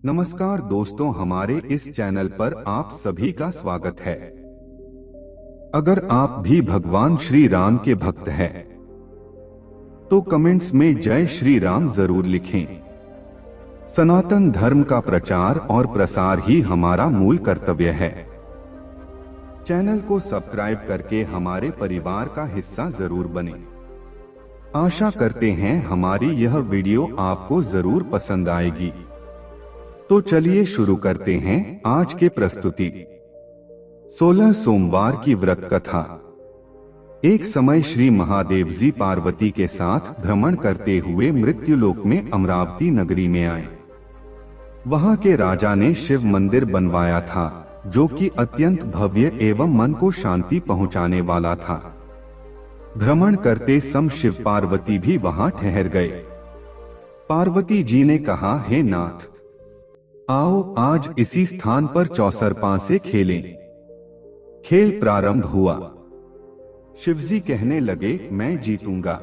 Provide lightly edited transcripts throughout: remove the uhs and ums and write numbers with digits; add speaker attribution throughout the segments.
Speaker 1: नमस्कार दोस्तों, हमारे इस चैनल पर आप सभी का स्वागत है। अगर आप भी भगवान श्री राम के भक्त हैं, तो कमेंट्स में जय श्री राम जरूर लिखें। सनातन धर्म का प्रचार और प्रसार ही हमारा मूल कर्तव्य है। चैनल को सब्सक्राइब करके हमारे परिवार का हिस्सा जरूर बने। आशा करते हैं हमारी यह वीडियो आपको जरूर पसंद आएगी। तो चलिए शुरू करते हैं आज के प्रस्तुति। 16 सोमवार की व्रत कथा। एक समय श्री महादेव जी पार्वती के साथ भ्रमण करते हुए मृत्युलोक में अमरावती नगरी में आए। वहां के राजा ने शिव मंदिर बनवाया था, जो कि अत्यंत भव्य एवं मन को शांति पहुंचाने वाला था। भ्रमण करते समय शिव पार्वती भी वहां ठहर गए। पार्वती जी ने कहा, हे नाथ, आओ आज इसी स्थान पर चौसरपा से खेलें। खेल प्रारंभ हुआ। शिवजी कहने लगे, मैं जीतूंगा।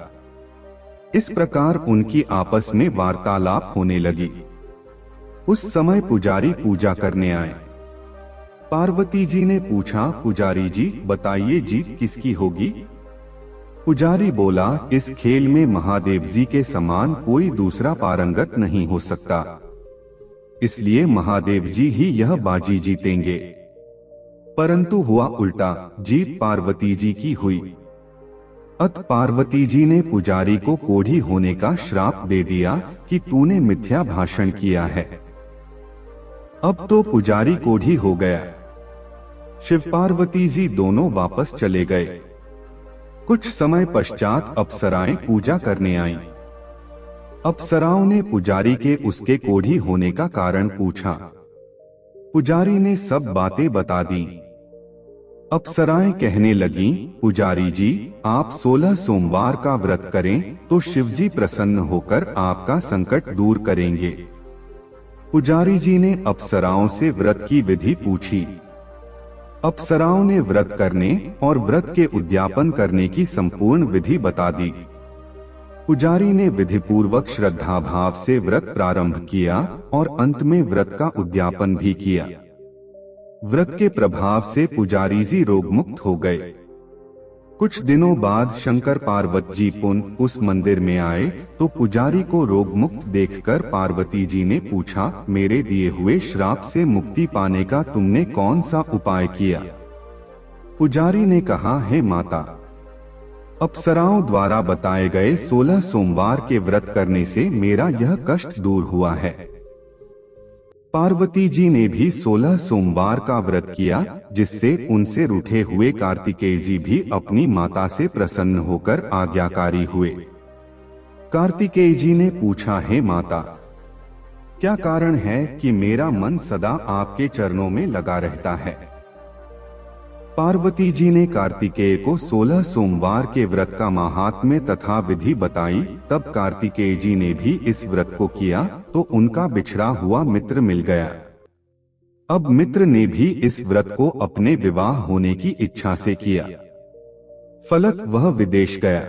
Speaker 1: इस प्रकार उनकी आपस में वार्तालाप होने लगी। उस समय पुजारी पूजा करने आए। पार्वती जी ने पूछा, पुजारी जी बताइए जीत किसकी होगी? पुजारी बोला, इस खेल में महादेव जी के समान कोई दूसरा पारंगत नहीं हो सकता, इसलिए महादेव जी ही यह बाजी जीतेंगे। परंतु हुआ उल्टा, जीत पार्वती जी की हुई। अत पार्वती जी ने पुजारी को कोढ़ी होने का श्राप दे दिया कि तूने मिथ्या भाषण किया है। अब तो पुजारी कोढ़ी हो गया। शिव पार्वती जी दोनों वापस चले गए। कुछ समय पश्चात अप्सराएं पूजा करने आईं। अप्सराओं ने पुजारी के उसके कोढ़ी होने का कारण पूछा। पुजारी ने सब बातें बता दी। अप्सराएं कहने लगीं, पुजारी जी आप 16 सोमवार का व्रत करें तो शिवजी प्रसन्न होकर आपका संकट दूर करेंगे। पुजारी जी ने अप्सराओं से व्रत की विधि पूछी। अप्सराओं ने व्रत करने और व्रत के उद्यापन करने की संपूर्ण विधि बता दी। पुजारी ने विधिपूर्वक श्रद्धा भाव से व्रत प्रारंभ किया और अंत में व्रत का उद्यापन भी किया। व्रत के प्रभाव से पुजारी जी रोग मुक्त हो गए। कुछ दिनों बाद शंकर पार्वती जी पुनः उस मंदिर में आए तो पुजारी को रोग मुक्त देखकर पार्वती जी ने पूछा, मेरे दिए हुए श्राप से मुक्ति पाने का तुमने कौन सा उपाय किया? पुजारी ने कहा, हे माता, अप्सराओं द्वारा बताए गए 16 सोमवार के व्रत करने से मेरा यह कष्ट दूर हुआ है। पार्वती जी ने भी 16 सोमवार का व्रत किया, जिससे उनसे रूठे हुए कार्तिकेय जी भी अपनी माता से प्रसन्न होकर आज्ञाकारी हुए। कार्तिकेय जी ने पूछा, हे माता, क्या कारण है कि मेरा मन सदा आपके चरणों में लगा रहता है? पार्वती जी ने कार्तिकेय को 16 सोमवार के व्रत का महात्म्य तथा विधि बताई। तब कार्तिकेय जी ने भी इस व्रत को किया तो उनका बिछड़ा हुआ मित्र मिल गया। अब मित्र ने भी इस व्रत को अपने विवाह होने की इच्छा से किया। फलत वह विदेश गया।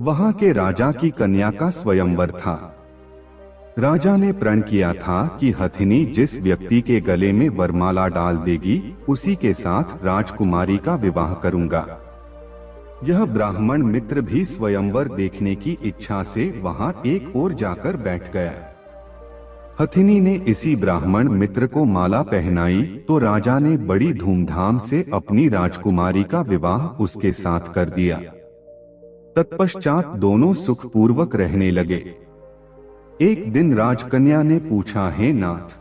Speaker 1: वहां के राजा की कन्या का स्वयंवर था। राजा ने प्रण किया था कि हथिनी जिस व्यक्ति के गले में वरमाला डाल देगी, उसी के साथ राजकुमारी का विवाह करूंगा। यह ब्राह्मण मित्र भी स्वयंवर देखने की इच्छा से वहां एक ओर जाकर बैठ गया। हथिनी ने इसी ब्राह्मण मित्र को माला पहनाई तो राजा ने बड़ी धूमधाम से अपनी राजकुमारी का विवाह उसके साथ कर दिया। तत्पश्चात दोनों सुखपूर्वक रहने लगे। एक दिन राजकन्या ने पूछा, हे नाथ,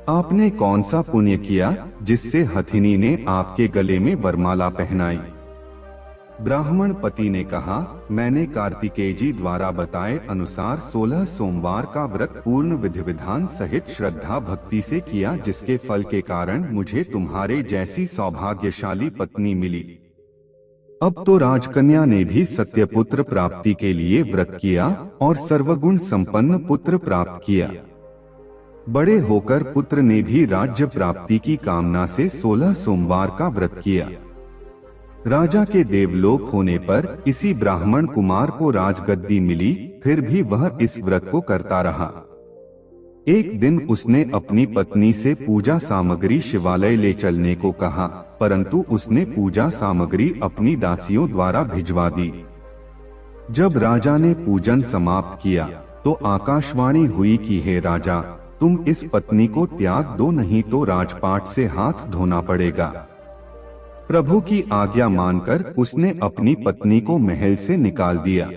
Speaker 1: आपने कौन सा पुण्य किया जिससे हथिनी ने आपके गले में वरमाला पहनाई? ब्राह्मण पति ने कहा, मैंने कार्तिकेय जी द्वारा बताए अनुसार 16 सोमवार का व्रत पूर्ण विधि विधान सहित श्रद्धा भक्ति से किया, जिसके फल के कारण मुझे तुम्हारे जैसी सौभाग्यशाली पत्नी मिली। अब तो राजकन्या ने भी सत्यपुत्र प्राप्ति के लिए व्रत किया और सर्वगुण संपन्न पुत्र प्राप्त किया। बड़े होकर पुत्र ने भी राज्य प्राप्ति की कामना से 16 सोमवार का व्रत किया। राजा के देवलोक होने पर इसी ब्राह्मण कुमार को राजगद्दी मिली, फिर भी वह इस व्रत को करता रहा। एक दिन उसने अपनी पत्नी से पूजा सामग्री शिवालय ले चलने को कहा, परंतु उसने पूजा सामग्री अपनी दासियों द्वारा भिजवा दी। जब राजा ने पूजन समाप्त किया तो आकाशवाणी हुई कि हे राजा, तुम इस पत्नी को त्याग दो, नहीं तो राजपाट से हाथ धोना पड़ेगा। प्रभु की आज्ञा मानकर उसने अपनी पत्नी को महल से निकाल दिया।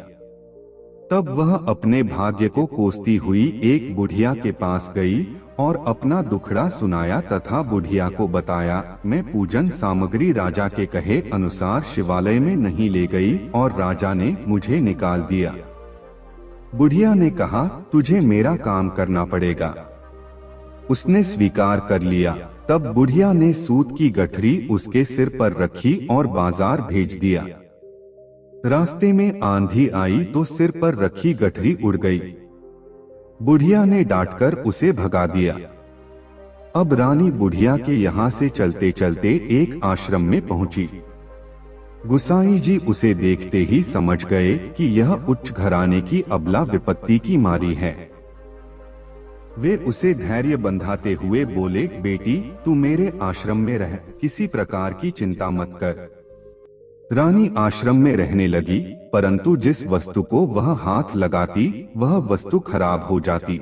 Speaker 1: तब वह अपने भाग्य को कोसती हुई एक बुढ़िया के पास गई और अपना दुखड़ा सुनाया तथा बुढ़िया को बताया, मैं पूजन सामग्री राजा के कहे अनुसार शिवालय में नहीं ले गई और राजा ने मुझे निकाल दिया। बुढ़िया ने कहा, तुझे मेरा काम करना पड़ेगा। उसने स्वीकार कर लिया। तब बुढ़िया ने सूत की गठरी उसके सिर पर रखी और बाजार भेज दिया। रास्ते में आंधी आई तो सिर पर रखी गठरी उड़ गई। बुढ़िया ने डांटकर उसे भगा दिया। अब रानी बुढ़िया के यहाँ से चलते चलते एक आश्रम में पहुंची। गुसाई जी उसे देखते ही समझ गए कि यह उच्च घराने की अबला विपत्ति की मारी है। वे उसे धैर्य बंधाते हुए बोले, बेटी तू मेरे आश्रम में रह, किसी प्रकार की चिंता मत कर। रानी आश्रम में रहने लगी, परंतु जिस वस्तु को वह हाथ लगाती वह वस्तु खराब हो जाती।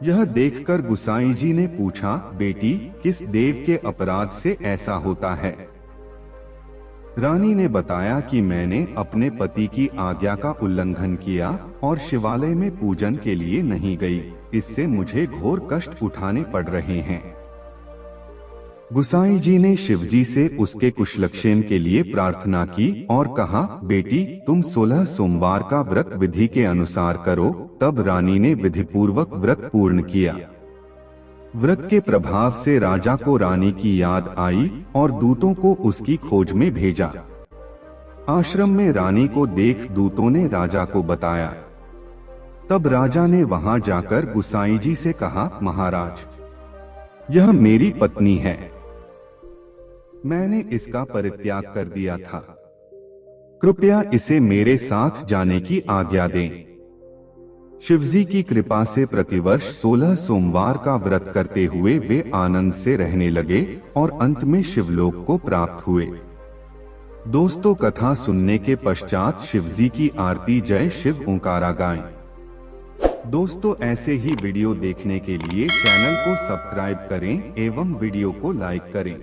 Speaker 1: यह देखकर गुसाई जी ने पूछा, बेटी किस देव के अपराध से ऐसा होता है? रानी ने बताया कि मैंने अपने पति की आज्ञा का उल्लंघन किया और शिवालय में पूजन के लिए नहीं गई, इससे मुझे घोर कष्ट उठाने पड़ रहे हैं। गुसाई जी ने शिवजी से उसके कुशलक्षेम के लिए प्रार्थना की और कहा, बेटी तुम 16 सोमवार का व्रत विधि के अनुसार करो। तब रानी ने विधिपूर्वक व्रत पूर्ण किया। व्रत के प्रभाव से राजा को रानी की याद आई और दूतों को उसकी खोज में भेजा। आश्रम में रानी को देख दूतों ने राजा को बताया। तब राजा ने वहां जाकर गुसाई जी से कहा, महाराज यह मेरी पत्नी है, मैंने इसका परित्याग कर दिया था, कृपया इसे मेरे साथ जाने की आज्ञा दें। शिवजी की कृपा से प्रतिवर्ष 16 सोमवार का व्रत करते हुए वे आनंद से रहने लगे और अंत में शिवलोक को प्राप्त हुए। दोस्तों, कथा सुनने के पश्चात शिवजी की आरती जय शिव ओंकारा गाएं। दोस्तों, ऐसे ही वीडियो देखने के लिए चैनल को सब्सक्राइब करें एवं वीडियो को लाइक करें।